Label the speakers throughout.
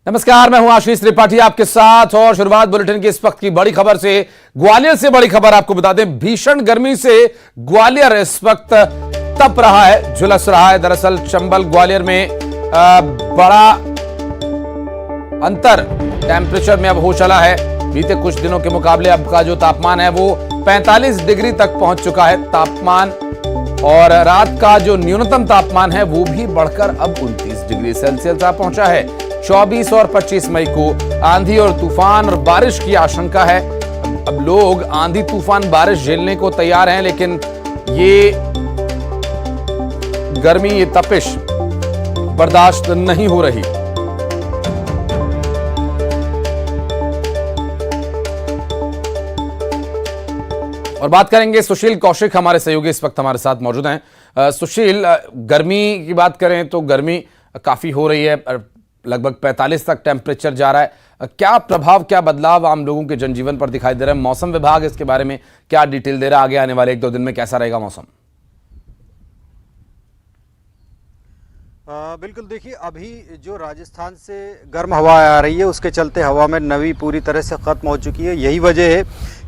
Speaker 1: नमस्कार, मैं हूं आशीष त्रिपाठी आपके साथ और शुरुआत बुलेटिन की इस वक्त की बड़ी खबर से। ग्वालियर से बड़ी खबर आपको बता दें, भीषण गर्मी से ग्वालियर इस वक्त तप रहा है, झुलस रहा है। दरअसल चंबल ग्वालियर में बड़ा अंतर टेम्परेचर में अब हो चला है। बीते कुछ दिनों के मुकाबले अब का जो तापमान है वो 45 डिग्री तक पहुंच चुका है तापमान, और रात का जो न्यूनतम तापमान है वो भी बढ़कर अब 29 डिग्री सेल्सियस तक पहुंचा है। 24 और 25 मई को आंधी और तूफान और बारिश की आशंका है। अब लोग आंधी तूफान बारिश झेलने को तैयार हैं, लेकिन ये गर्मी, ये तपिश बर्दाश्त नहीं हो रही। और बात करेंगे, सुशील कौशिक हमारे सहयोगी इस वक्त हमारे साथ मौजूद हैं। सुशील, गर्मी की बात करें तो गर्मी काफी हो रही है, लगभग 45 तक टेम्परेचर जा रहा है। क्या प्रभाव, क्या बदलाव आम लोगों के जनजीवन पर दिखाई दे रहा है? मौसम विभाग इसके बारे में क्या डिटेल दे रहा है? आगे आने वाले 1-2 दिन में कैसा रहेगा मौसम?
Speaker 2: बिल्कुल, देखिए अभी जो राजस्थान से गर्म हवा आ रही है उसके चलते हवा में नमी पूरी तरह से ख़त्म हो चुकी है। यही वजह है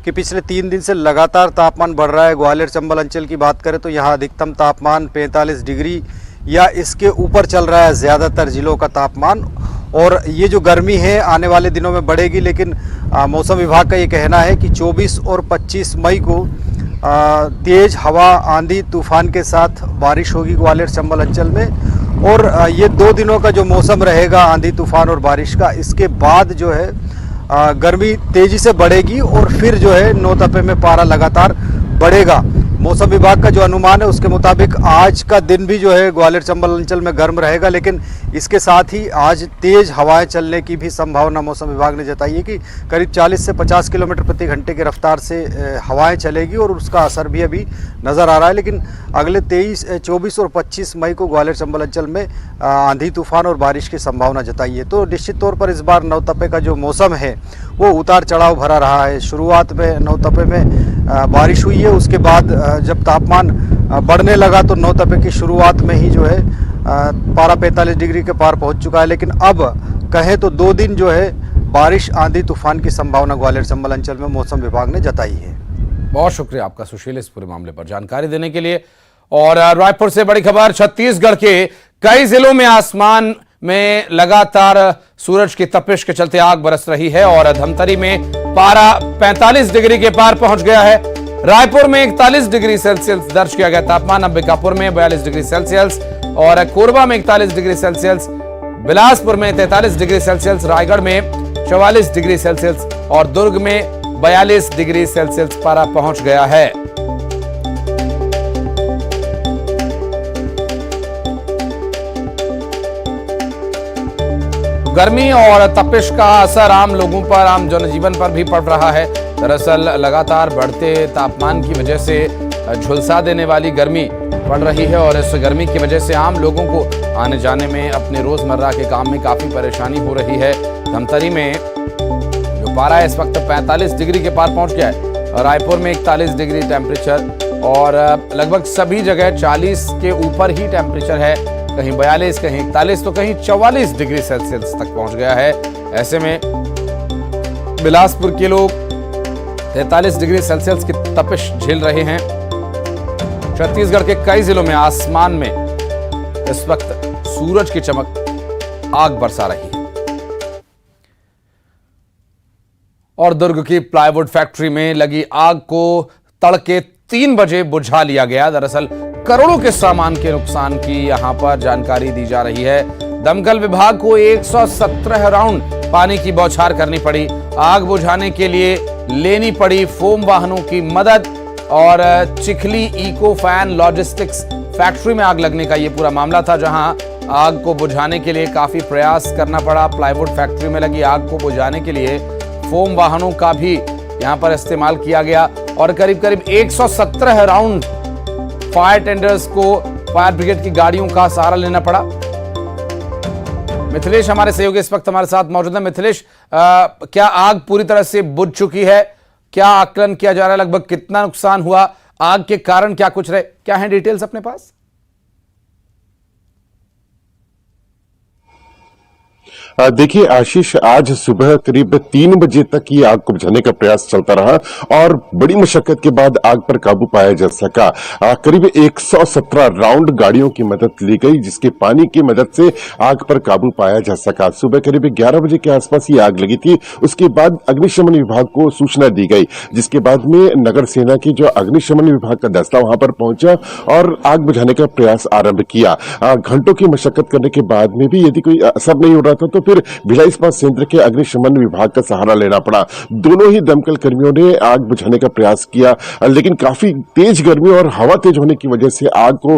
Speaker 2: कि पिछले 3 दिन से लगातार तापमान बढ़ रहा है। ग्वालियर चंबल अंचल की बात करें तो यहाँ अधिकतम तापमान 45 डिग्री या इसके ऊपर चल रहा है ज़्यादातर ज़िलों का तापमान। और ये जो गर्मी है आने वाले दिनों में बढ़ेगी, लेकिन मौसम विभाग का ये कहना है कि 24 और 25 मई को तेज़ हवा, आंधी तूफान के साथ बारिश होगी ग्वालियर चंबल अंचल में। और ये 2 दिनों का जो मौसम रहेगा आंधी तूफान और बारिश का, इसके बाद जो है गर्मी तेज़ी से बढ़ेगी और फिर जो है नौतपे में पारा लगातार बढ़ेगा। मौसम विभाग का जो अनुमान है उसके मुताबिक आज का दिन भी जो है ग्वालियर चंबल अंचल में गर्म रहेगा, लेकिन इसके साथ ही आज तेज़ हवाएं चलने की भी संभावना मौसम विभाग ने जताई है कि करीब 40 से 50 किलोमीटर प्रति घंटे की रफ्तार से हवाएं चलेगी और उसका असर भी अभी नज़र आ रहा है। लेकिन अगले 24 और 25 मई को ग्वालियर चंबल अंचल में आंधी तूफान और बारिश की संभावना जताई है। तो निश्चित तौर पर इस बार नवतपे का जो मौसम है वो उतार चढ़ाव भरा रहा है। शुरुआत में नवतपे में बारिश हुई है, उसके बाद जब तापमान बढ़ने लगा तो नवतपे की शुरुआत में ही जो है पारा 45 डिग्री के पार पहुंच चुका है। लेकिन अब कहें तो 2 दिन जो है बारिश, आंधी तूफान की संभावना ग्वालियर चंबल अंचल में मौसम विभाग ने जताई है।
Speaker 1: बहुत शुक्रिया आपका सुशील, इस पूरे मामले पर जानकारी देने के लिए। और रायपुर से बड़ी खबर, छत्तीसगढ़ के कई जिलों में आसमान में लगातार सूरज की तपिश के चलते आग बरस रही है और धमतरी में पारा 45 डिग्री के पार पहुंच गया है। रायपुर में 41 डिग्री सेल्सियस दर्ज किया गया तापमान, अंबिकापुर में 42 डिग्री सेल्सियस और कोरबा में 41 डिग्री सेल्सियस, बिलासपुर में 43 डिग्री सेल्सियस, रायगढ़ में 44 डिग्री सेल्सियस और दुर्ग में 42 डिग्री सेल्सियस पारा पहुंच गया है। गर्मी और तपिश का असर आम लोगों पर, आम जनजीवन पर भी पड़ रहा है। दरअसल लगातार बढ़ते तापमान की वजह से झुलसा देने वाली गर्मी पड़ रही है और इस गर्मी की वजह से आम लोगों को आने जाने में, अपने रोजमर्रा के काम में काफी परेशानी हो रही है। धमतरी में जो पारा है इस वक्त 45 डिग्री के पार पहुंच गया है। रायपुर में 41 डिग्री टेम्परेचर और लगभग सभी जगह 40 के ऊपर ही टेम्परेचर है। कहीं 42, कहीं 41 तो कहीं 44 डिग्री सेल्सियस तक पहुंच गया है। ऐसे में बिलासपुर के लोग 43 डिग्री सेल्सियस की तपिश झेल रहे हैं। छत्तीसगढ़ के कई जिलों में आसमान में इस वक्त सूरज की चमक आग बरसा रही है। और दुर्ग की प्लाईवुड फैक्ट्री में लगी आग को तड़के 3 बजे बुझा लिया गया। दरअसल करोड़ों के सामान के नुकसान की यहां पर जानकारी दी जा रही है। दमकल विभाग को 117 राउंड पानी की बौछार करनी पड़ी। आग बुझाने के लिए लेनी पड़ी फोम वाहनों की मदद। और Chikhli eco fan logistics factory में आग लगने का यह पूरा मामला था, जहां आग को बुझाने के लिए काफी प्रयास करना पड़ा। प्लाईवुड फैक्ट्री में लगी आग को बुझाने के लिए फोम वाहनों का भी यहां पर इस्तेमाल किया गया और करीब करीब 117 राउंड फायर टेंडर्स को, फायर ब्रिगेड की गाड़ियों का सहारा लेना पड़ा। मिथिलेश हमारे सहयोगी इस वक्त हमारे साथ मौजूद है। मिथिलेश, क्या आग पूरी तरह से बुझ चुकी है? क्या आकलन किया जा रहा है, लगभग कितना नुकसान हुआ? आग के कारण क्या कुछ रहे, क्या है डिटेल्स अपने पास?
Speaker 3: देखिए आशीष, आज सुबह करीब 3 बजे तक ये आग को बुझाने का प्रयास चलता रहा और बड़ी मशक्कत के बाद आग पर काबू पाया जा सका। करीब 117 राउंड गाड़ियों की मदद ली गई, जिसके पानी की मदद से आग पर काबू पाया जा सका। सुबह करीब 11 बजे के आसपास ये आग लगी थी। उसके बाद अग्निशमन विभाग को सूचना दी गई, जिसके बाद में नगर सेना की जो अग्निशमन विभाग का दस्ता वहां पर पहुंचा और आग बुझाने का प्रयास आरंभ किया। घंटों की मशक्कत करने के बाद में भी यदि कोई असर नहीं हो रहा था तो फिर भिलाई इस्पात संयंत्र के अग्निशमन विभाग का सहारा लेना पड़ा। दोनों ही दमकल कर्मियों ने आग बुझाने का प्रयास किया, लेकिन काफी तेज गर्मी और हवा तेज होने की वजह से आग को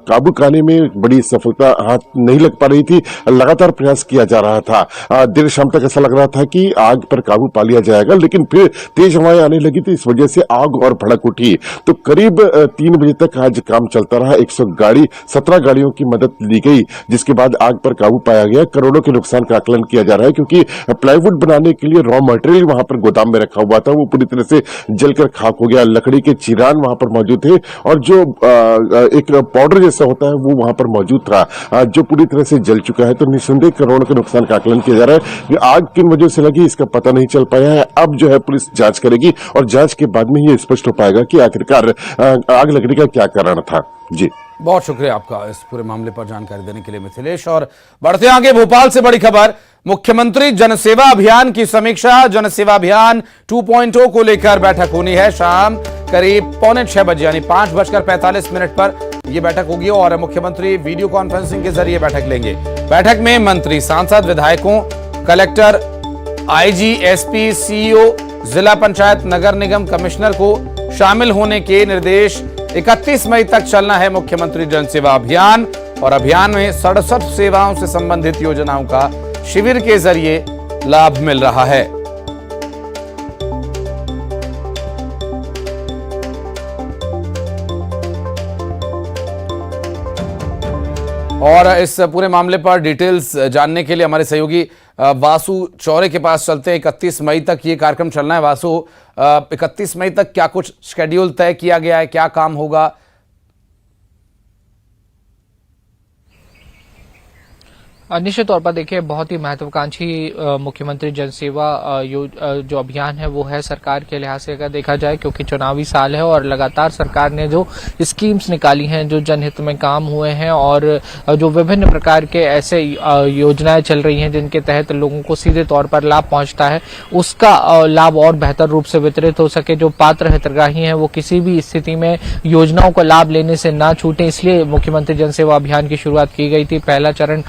Speaker 3: काबू करने में बड़ी सफलता हाथ नहीं लग पा रही थी। लगातार प्रयास किया जा रहा था। देर शाम तक ऐसा लग रहा था कि आग पर काबू पा लिया जाएगा, लेकिन फिर तेज हवाएं आने लगी थी, इस वजह से आग और भड़क उठी। तो करीब 3 बजे तक आज काम चलता रहा। 117 गाड़ियों की मदद ली गई, जिसके बाद आग पर काबू पाया गया। करोड़ों के नुकसान का आकलन किया जा रहा है, क्योंकि प्लाईवुड बनाने के लिए रॉ मटेरियल वहां पर गोदाम में रखा हुआ था, वो पूरी तरह से जलकर खाक हो गया। लकड़ी के चिरान वहां पर मौजूद थे और जो एक पाउडर जैसा होता है वो वहां पर मौजूद था, जो पूरी तरह से जल चुका है। तो निस्संदेह करोड़ों के नुकसान का आकलन किया जा रहा है कि आग किन वजह से लगी इसका पता नहीं चल पाया है। अब जो है पुलिस जांच करेगी और जांच के बाद में ये स्पष्ट हो पाएगा कि आखिरकार आग लगने का क्या कारण था। जी,
Speaker 1: बहुत शुक्रिया आपका इस पूरे मामले पर जानकारी देने के लिए मिथिलेश। और बढ़ते आगे भोपाल से बड़ी खबर, मुख्यमंत्री जनसेवा अभियान की समीक्षा। जनसेवा अभियान 2.0 को लेकर बैठक होनी है शाम करीब 5:45 बजे यानी 5:45 पर यह बैठक होगी और मुख्यमंत्री वीडियो कॉन्फ्रेंसिंग के जरिए बैठक लेंगे। बैठक में मंत्री, सांसद, विधायकों, कलेक्टर, आईजी, एसपी, सीईओ, जिला पंचायत, नगर निगम कमिश्नर को शामिल होने के निर्देश। 31 मई तक चलना है मुख्यमंत्री जनसेवा अभियान और अभियान में 67 सेवाओं से संबंधित योजनाओं का शिविर के जरिए लाभ मिल रहा है। और इस पूरे मामले पर डिटेल्स जानने के लिए हमारे सहयोगी वासु चौरे के पास चलते हैं। 31 मई तक ये कार्यक्रम चलना है। वासु, 31 मई तक क्या कुछ शेड्यूल तय किया गया है, क्या काम होगा?
Speaker 4: निश्चित तौर पर देखिए, बहुत ही महत्वाकांक्षी मुख्यमंत्री जनसेवा जो अभियान है वो है सरकार के लिहाज से अगर देखा जाए, क्योंकि चुनावी साल है और लगातार सरकार ने जो स्कीम्स निकाली हैं, जो जनहित में काम हुए हैं और जो विभिन्न प्रकार के ऐसे योजनाएं चल रही हैं जिनके तहत लोगों को सीधे तौर पर लाभ पहुंचता है, उसका लाभ और बेहतर रूप से वितरित हो सके। जो पात्र हितग्राही हैं वो किसी भी स्थिति में योजनाओं का लाभ लेने से ना छूटे, इसलिए मुख्यमंत्री जनसेवा अभियान की शुरुआत की गई थी। पहला चरण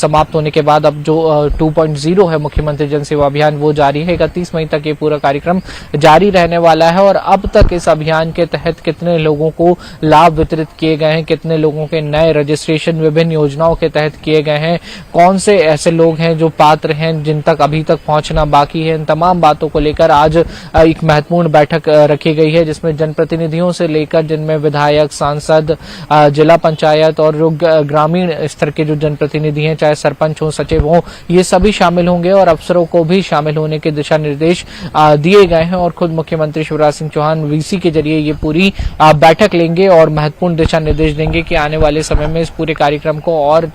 Speaker 4: समाप्त होने के बाद अब जो 2.0 है मुख्यमंत्री जनसेवा अभियान वो जारी है। 31 मई तक ये पूरा कार्यक्रम जारी रहने वाला है। और अब तक इस अभियान के तहत कितने लोगों को लाभ वितरित किए गए हैं, कितने लोगों के नए रजिस्ट्रेशन विभिन्न योजनाओं के तहत किए गए हैं, कौन से ऐसे लोग हैं जो पात्र हैं जिन तक अभी तक पहुंचना बाकी है, इन तमाम बातों को लेकर आज एक महत्वपूर्ण बैठक रखी गई है, जिसमें जनप्रतिनिधियों से लेकर जिनमें विधायक, सांसद, जिला पंचायत और जो ग्रामीण स्तर के जो जनप्रतिनिधि हैं, चाहे सरपंच हो, सचिव हो, ये सभी शामिल होंगे और अफसरों को भी शामिल होने के दिशा निर्देश दिए गए हैं। और खुद मुख्यमंत्री शिवराज सिंह चौहान वीसी के जरिए ये पूरी बैठक लेंगे और महत्वपूर्ण दिशा निर्देश देंगे कि आने वाले समय में इस पूरे कार्यक्रम को और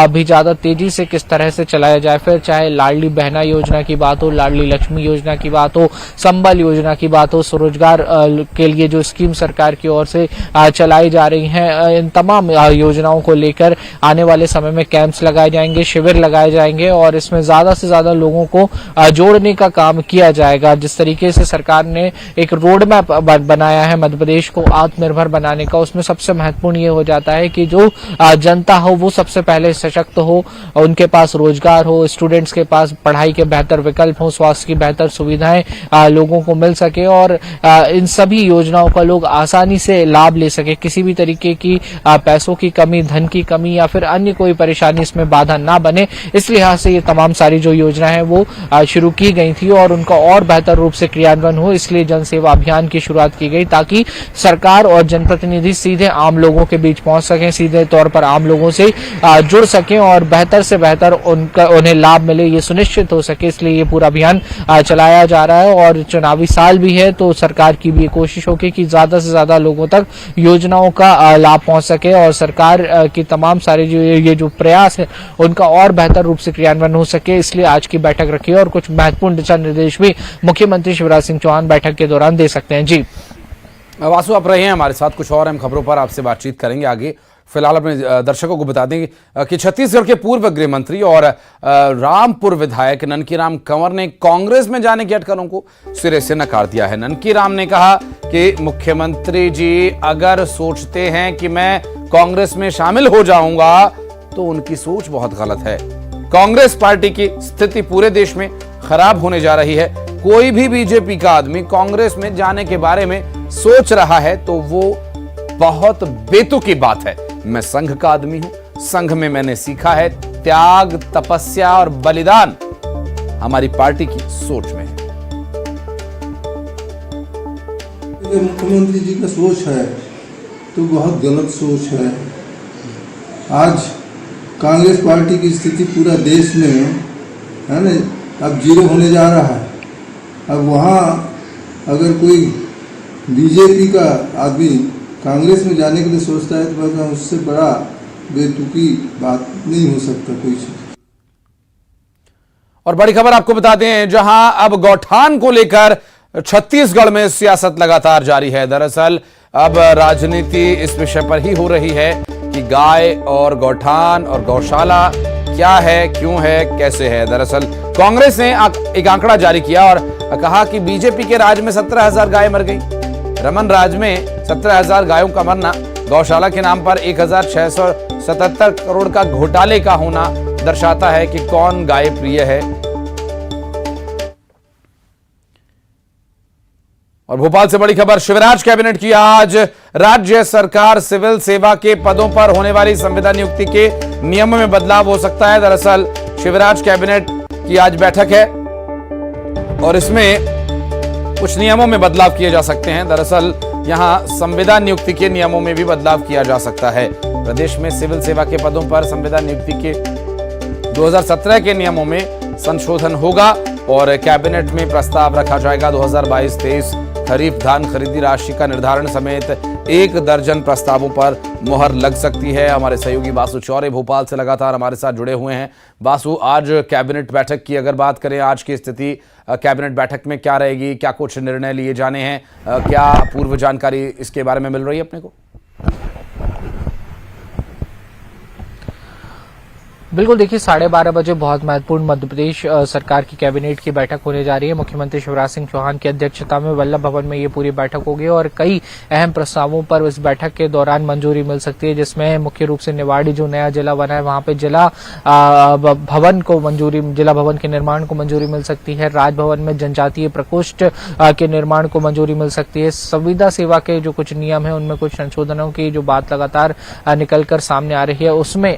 Speaker 4: भी ज्यादा तेजी से किस तरह से चलाया जाए। फिर चाहे लाडली बहना योजना की बात हो, लाडली लक्ष्मी योजना की बात हो, संबल योजना की बात हो, स्वरोजगार के लिए जो स्कीम सरकार की ओर से चलाई जा रही है, इन तमाम योजनाओं को लेकर आने वाले समय में कैंप्स लगाए जाएंगे, शिविर लगाए जाएंगे और इसमें ज्यादा से ज्यादा लोगों को जोड़ने का काम किया जाएगा। जिस तरीके से सरकार ने एक रोड मैप बनाया है मध्य प्रदेश को आत्मनिर्भर बनाने का, उसमें सबसे महत्वपूर्ण ये हो जाता है कि जो जनता हो वो सबसे पहले सशक्त हो, उनके पास रोजगार हो, स्टूडेंट्स के पास पढ़ाई के बेहतर विकल्प हो, स्वास्थ्य की बेहतर सुविधाएं लोगों को मिल सके और इन सभी योजनाओं का लोग आसानी से लाभ ले सके। किसी भी तरीके की पैसों की कमी, धन की कमी या फिर अन्य कोई परेशानी इसमें बाधा ना बने, इस लिहाज से ये तमाम सारी जो योजना है वो शुरू की गई थी और उनका और बेहतर रूप से क्रियान्वयन हो, इसलिए जनसेवा अभियान की शुरुआत की गई ताकि सरकार और जनप्रतिनिधि सीधे आम लोगों के बीच पहुंच सकें, सीधे तौर पर आम लोगों से जुड़ सकें और बेहतर से बेहतर उन्हें लाभ मिले, ये सुनिश्चित हो सके। इसलिए ये पूरा अभियान चलाया जा रहा है और चुनावी साल भी है तो सरकार की भी कोशिश होगी कि ज्यादा से ज्यादा लोगों तक योजनाओं का लाभ पहुंच सके और सरकार की तमाम सारे जो प्रयास है उनका और बेहतर रूप से क्रियान्वयन हो सके, इसलिए आज की बैठक रखी है और कुछ महत्वपूर्ण दिशा निर्देश भी मुख्यमंत्री शिवराज सिंह चौहान बैठक के दौरान दे सकते हैं। जी
Speaker 1: वासु, आप रहे हैं हमारे साथ, कुछ और अहम खबरों पर आपसे बातचीत करेंगे आगे। फिलहाल अपने दर्शकों को बता दें कि छत्तीसगढ़ के पूर्व गृह मंत्री और रामपुर विधायक ननकी राम कंवर ने कांग्रेस में जाने की अटकलों को सिरे से नकार दिया है। ननकी राम ने कहा कि मुख्यमंत्री जी अगर सोचते हैं कि मैं कांग्रेस में शामिल हो जाऊंगा तो उनकी सोच बहुत गलत है। कांग्रेस पार्टी की स्थिति पूरे देश में खराब होने जा रही है। कोई भी बीजेपी का आदमी कांग्रेस में जाने के बारे में सोच रहा है तो वो बहुत बेतुकी बात है। मैं संघ का आदमी हूं, संघ में मैंने सीखा है त्याग, तपस्या और बलिदान हमारी पार्टी की सोच में है।
Speaker 5: मुख्यमंत्री जी का सोच है तो बहुत गलत सोच है। आज कांग्रेस पार्टी की स्थिति पूरा देश में है ना, अब जीरो होने जा रहा है। अब वहाँ अगर कोई बीजेपी का आदमी कांग्रेस में जाने के लिए सोचता है तो उससे बड़ा बेतुकी बात नहीं हो सकता कोई चीज।
Speaker 1: और बड़ी खबर आपको बता दें, जहां अब गौठान को लेकर छत्तीसगढ़ में सियासत लगातार जारी है। दरअसल अब राजनीति इस विषय पर ही हो रही है कि गाय और गौठान और गौशाला क्या है, क्यों है, कैसे है। दरअसल कांग्रेस ने एक आंकड़ा जारी किया और कहा कि बीजेपी के राज में 17,000 गाय मर गई। रमन राज में 17,000 गायों का मरना, गौशाला के नाम पर 1,677 करोड़ का घोटाले का होना दर्शाता है कि कौन गाय प्रिय है। और भोपाल से बड़ी खबर, शिवराज कैबिनेट की आज राज्य सरकार सिविल सेवा के पदों पर होने वाली संविदा नियुक्ति के नियमों में बदलाव हो सकता है। दरअसल शिवराज कैबिनेट की आज बैठक है और इसमें कुछ नियमों में बदलाव किए जा सकते हैं। दरअसल यहां संविदा नियुक्ति के नियमों में भी बदलाव किया जा सकता है। प्रदेश में सिविल सेवा के पदों पर संविदा नियुक्ति के 2017 के नियमों में संशोधन होगा और कैबिनेट में प्रस्ताव रखा जाएगा। 2022-23 खरीफ धान खरीदी राशि का निर्धारण समेत 1 दर्जन प्रस्तावों पर मुहर लग सकती है। हमारे सहयोगी बासु चौरे भोपाल से लगातार हमारे साथ जुड़े हुए हैं। बासु, आज कैबिनेट बैठक की अगर बात करें, आज की स्थिति कैबिनेट बैठक में क्या रहेगी, क्या कुछ निर्णय लिए जाने हैं, क्या पूर्व जानकारी इसके बारे में मिल रही है अपने को?
Speaker 4: बिल्कुल, देखिए 12:30 बजे बहुत महत्वपूर्ण मध्य प्रदेश सरकार की कैबिनेट की बैठक होने जा रही है। मुख्यमंत्री शिवराज सिंह चौहान की अध्यक्षता में वल्लभ भवन में ये पूरी बैठक होगी और कई अहम प्रस्तावों पर इस बैठक के दौरान मंजूरी मिल सकती है, जिसमें मुख्य रूप से निवाड़ी जो नया जिला बना है वहां पे जिला भवन को मंजूरी, जिला भवन के निर्माण को मंजूरी मिल सकती है। राजभवन में जनजातीय प्रकोष्ठ के निर्माण को मंजूरी मिल सकती है। संविदा सेवा के जो कुछ नियम है उनमें कुछ संशोधनों की जो बात लगातार निकलकर सामने आ रही है, उसमें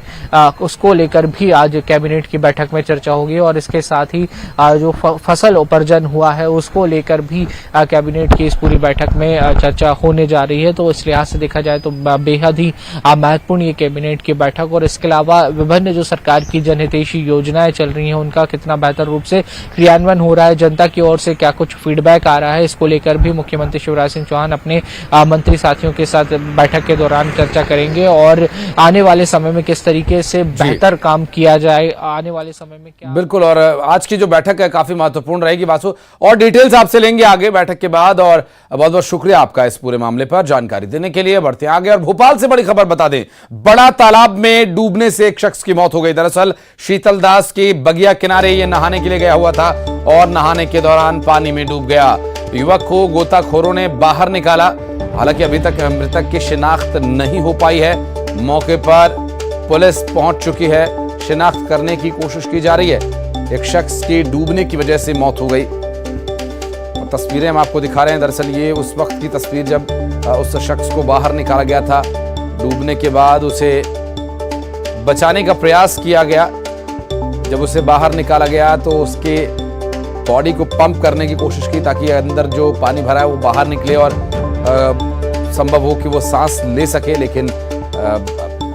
Speaker 4: उसको लेकर भी आज कैबिनेट की बैठक में चर्चा होगी और इसके साथ ही जो फसल उपार्जन हुआ है उसको लेकर भी कैबिनेट की इस पूरी बैठक में चर्चा होने जा रही है। तो इस लिहाज से देखा जाए तो बेहद ही महत्वपूर्ण ये कैबिनेट की बैठक, और इसके अलावा विभिन्न जो सरकार की जनहितैषी योजनाएं चल रही हैं उनका कितना बेहतर रूप से क्रियान्वयन हो रहा है, जनता की ओर से क्या कुछ फीडबैक आ रहा है, इसको लेकर भी मुख्यमंत्री शिवराज सिंह चौहान अपने मंत्री साथियों के साथ बैठक के दौरान चर्चा करेंगे और आने वाले समय में किस तरीके से बेहतर काम किया जाए, आने वाले समय में क्या।
Speaker 1: बिल्कुल, और आज की जो बैठक है काफी महत्वपूर्ण रहेगी वासु, और डिटेल्स आपसे लेंगे आगे बैठक के बाद। और बहुत बहुत शुक्रिया आपका इस पूरे मामले पर जानकारी देने के लिए। बढ़ते हैं आगे और भोपाल से बड़ी खबर बता दें, बड़ा तालाब में डूबने से एक शख्स की मौत हो गई। दरअसल शीतलदास की बगिया किनारे ये नहाने के लिए गया हुआ था और नहाने के दौरान पानी में डूब गया। युवक को गोताखोरों ने बाहर निकाला, हालांकि अभी तक मृतक की शिनाख्त नहीं हो पाई है। मौके पर पुलिस पहुंच चुकी है, शिनाख्त करने की कोशिश की जा रही है। एक शख्स की डूबने की वजह से मौत हो गई और तस्वीरें हम आपको दिखा रहे हैं। दरअसल ये उस वक्त की तस्वीर जब उस शख्स को बाहर निकाला गया था। डूबने के बाद उसे बचाने का प्रयास किया गया। जब उसे बाहर निकाला गया तो उसके बॉडी को पंप करने की कोशिश की ताकि अंदर जो पानी भरा है वो बाहर निकले और संभव हो कि वो सांस ले सके, लेकिन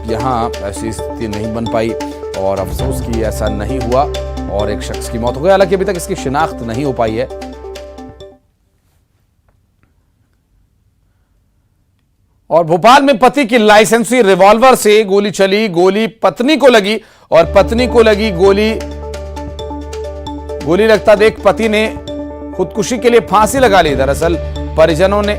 Speaker 1: यहाँ ऐसी स्थिति नहीं बन पाई और अफसोस कि ऐसा नहीं हुआ और एक शख्स की मौत हो गई। हालांकि अभी तक इसकी शिनाख्त नहीं हो पाई है। और भोपाल में पति की लाइसेंसी रिवॉल्वर से गोली चली, गोली पत्नी को लगी और पत्नी को लगी गोली लगता देख पति ने खुदकुशी के लिए फांसी लगा ली। दरअसल परिजनों ने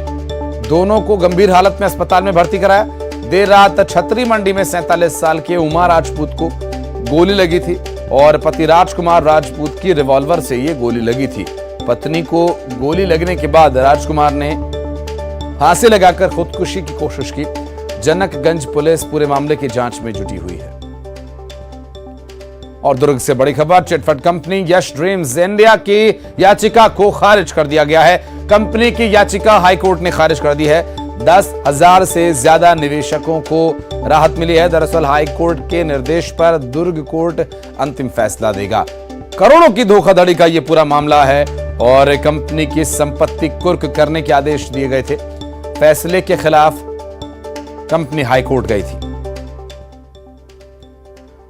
Speaker 1: दोनों को गंभीर हालत में अस्पताल में भर्ती कराया। देर रात छतरी मंडी में 47 साल के उमा राजपूत को गोली लगी थी और पति राजकुमार राजपूत की रिवॉल्वर से ये गोली लगी थी। पत्नी को गोली लगने के बाद राजकुमार ने फांसी लगाकर खुदकुशी की कोशिश की। जनकगंज पुलिस पूरे मामले की जांच में जुटी हुई है। और दुर्ग से बड़ी खबर, चिटफंड कंपनी यश ड्रीम्स इंडिया की याचिका को खारिज कर दिया गया है। कंपनी की याचिका हाईकोर्ट ने खारिज कर दी है। 10,000 से ज्यादा निवेशकों को राहत मिली है। दरअसल हाईकोर्ट के निर्देश पर दुर्ग कोर्ट अंतिम फैसला देगा। करोड़ों की धोखाधड़ी का यह पूरा मामला है और कंपनी की संपत्ति कुर्क करने के आदेश दिए गए थे। फैसले के खिलाफ कंपनी हाईकोर्ट गई थी।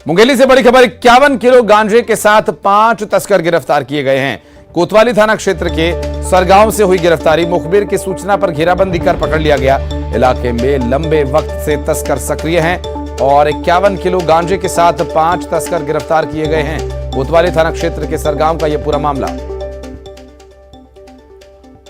Speaker 1: मुंगेली से बड़ी खबर, 51 किलो गांजे के साथ 5 तस्कर गिरफ्तार किए गए हैं। कोतवाली थाना क्षेत्र के सरगांव से हुई गिरफ्तारी। मुखबिर की सूचना पर घेराबंदी कर पकड़ लिया गया। इलाके में लंबे वक्त से तस्कर सक्रिय हैं और 51 किलो गांजे के साथ 5 तस्कर गिरफ्तार किए गए हैं। कोतवाली थाना क्षेत्र के सरगांव का यह पूरा मामला।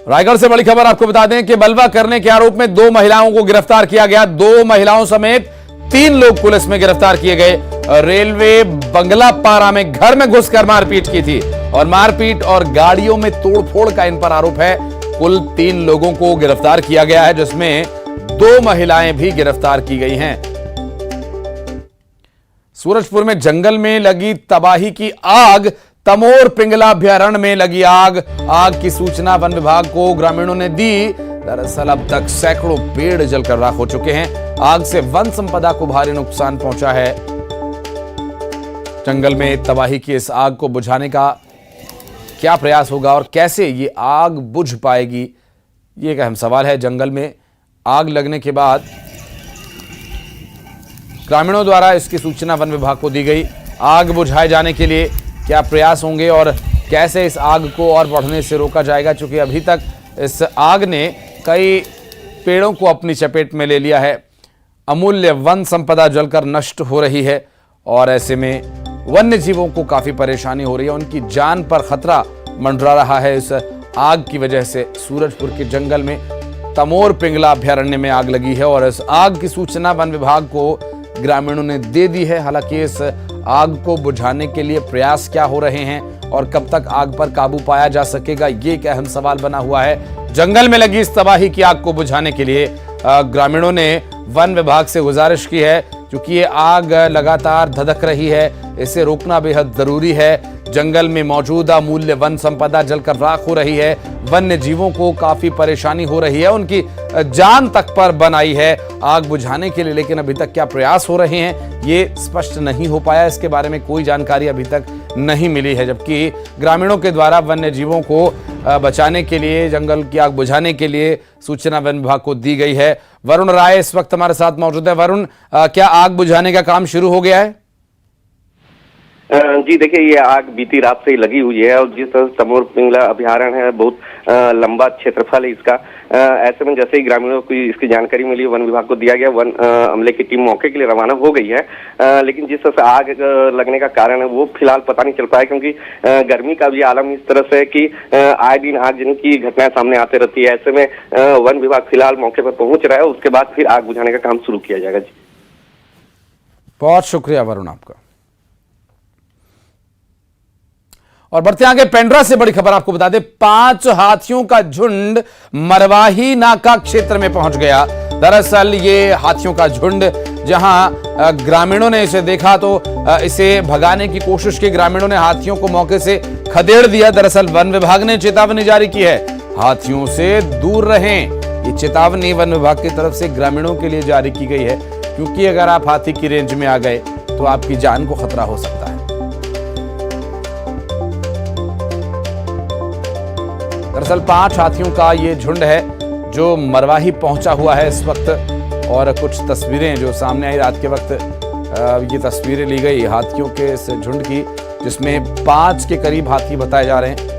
Speaker 1: रायगढ़ से बड़ी खबर आपको बता दें कि बलवा करने के आरोप में 2 महिलाओं को गिरफ्तार किया गया। 2 महिलाओं समेत 3 लोग पुलिस में गिरफ्तार किए गए। रेलवे बंगला पारा में घर में घुसकर मारपीट की थी और मारपीट और गाड़ियों में तोड़फोड़ का इन पर आरोप है। कुल 3 लोगों को गिरफ्तार किया गया है, जिसमें 2 महिलाएं भी गिरफ्तार की गई हैं। सूरजपुर में जंगल में लगी तबाही की आग, तमोर पिंगला अभयारण्य में लगी आग की सूचना वन विभाग को ग्रामीणों ने दी। दरअसल अब तक सैकड़ों पेड़ जलकर राख हो चुके हैं। आग से वन संपदा को भारी नुकसान पहुंचा है। जंगल में तबाही की इस आग को बुझाने का क्या प्रयास होगा और कैसे ये आग बुझ पाएगी, ये एक अहम सवाल है। जंगल में आग लगने के बाद ग्रामीणों द्वारा इसकी सूचना वन विभाग को दी गई। आग बुझाए जाने के लिए क्या प्रयास होंगे और कैसे इस आग को और बढ़ने से रोका जाएगा, क्योंकि अभी तक इस आग ने कई पेड़ों को अपनी चपेट में ले लिया है। अमूल्य वन संपदा जलकर नष्ट हो रही है और ऐसे में वन्य जीवों को काफी परेशानी हो रही है। उनकी जान पर खतरा मंडरा रहा है इस आग की वजह से। सूरजपुर के जंगल में तमोर पिंगला अभयारण्य में आग लगी है और इस आग की सूचना वन विभाग को ग्रामीणों ने दे दी है। हालांकि इस आग को बुझाने के लिए प्रयास क्या हो रहे हैं और कब तक आग पर काबू पाया जा सकेगा, ये एक अहम सवाल बना हुआ है। जंगल में लगी इस तबाही की आग को बुझाने के लिए ग्रामीणों ने वन विभाग से गुजारिश की है, क्योंकि ये आग लगातार धधक रही है, इसे रोकना बेहद जरूरी है। जंगल में मौजूद अमूल्य वन संपदा जलकर राख हो रही है। वन्य जीवों को काफी परेशानी हो रही है, उनकी जान तक पर बन आई है आग बुझाने के लिए। लेकिन अभी तक क्या प्रयास हो रहे हैं ये स्पष्ट नहीं हो पाया। इसके बारे में कोई जानकारी अभी तक नहीं मिली है, जबकि ग्रामीणों के द्वारा वन्य जीवों को बचाने के लिए, जंगल की आग बुझाने के लिए सूचना वन विभाग को दी गई है। वरुण राय इस वक्त हमारे साथ मौजूद है। वरुण, क्या आग बुझाने का काम शुरू हो गया है?
Speaker 6: जी देखिए, ये आग बीती रात से ही लगी हुई है और जिस तरह तमोर पिंगला अभयारण्य है, बहुत लंबा क्षेत्रफल है इसका। ऐसे में जैसे ही ग्रामीणों को इसकी जानकारी मिली, वन विभाग को दिया गया, वन अमले की टीम मौके के लिए रवाना हो गई है। लेकिन जिस तरह से आग लगने का कारण है वो फिलहाल पता नहीं चल पाया, क्योंकि गर्मी का भी आलम इस तरह से कि आए दिन आगजनी की घटनाएं सामने आते रहती है। ऐसे में वन विभाग फिलहाल मौके पर पहुंच रहा है, उसके बाद फिर आग बुझाने का काम शुरू किया जाएगा। जी,
Speaker 1: बहुत शुक्रिया वरुण आपका। और बढ़ते आगे, पेंड्रा से बड़ी खबर आपको बता दें, 5 हाथियों का झुंड मरवाही नाका क्षेत्र में पहुंच गया। दरअसल ये हाथियों का झुंड, जहां ग्रामीणों ने इसे देखा तो इसे भगाने की कोशिश की। ग्रामीणों ने हाथियों को मौके से खदेड़ दिया। दरअसल वन विभाग ने चेतावनी जारी की है, हाथियों से दूर रहें। ये चेतावनी वन विभाग की तरफ से ग्रामीणों के लिए जारी की गई है, क्योंकि अगर आप हाथी की रेंज में आ गए तो आपकी जान को खतरा हो सकता है। दरअसल 5 हाथियों का ये झुंड है जो मरवाही पहुंचा हुआ है इस वक्त। और कुछ तस्वीरें जो सामने आई रात के वक्त, ये तस्वीरें ली गई हाथियों के इस झुंड की, जिसमें 5 के करीब हाथी बताए जा रहे हैं।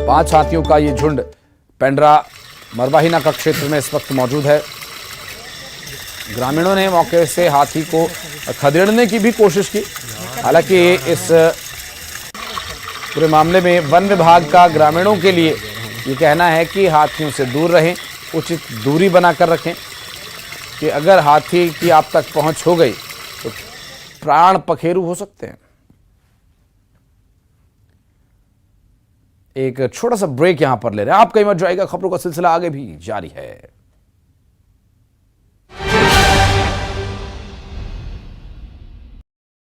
Speaker 1: 5 हाथियों का ये झुंड पेंड्रा मरवाहीना का क्षेत्र में इस वक्त मौजूद है। ग्रामीणों ने मौके से हाथी को खदेड़ने की भी कोशिश की। हालांकि इस पूरे मामले में वन विभाग का ग्रामीणों के लिए ये कहना है कि हाथियों से दूर रहें, उचित दूरी बनाकर रखें, कि अगर हाथी की आप तक पहुंच हो गई तो प्राण पखेरु हो सकते हैं। एक छोटा सा ब्रेक यहां पर ले रहे हैं। आप कहीं मत जाइएगा, खबरों का सिलसिला आगे भी जारी है।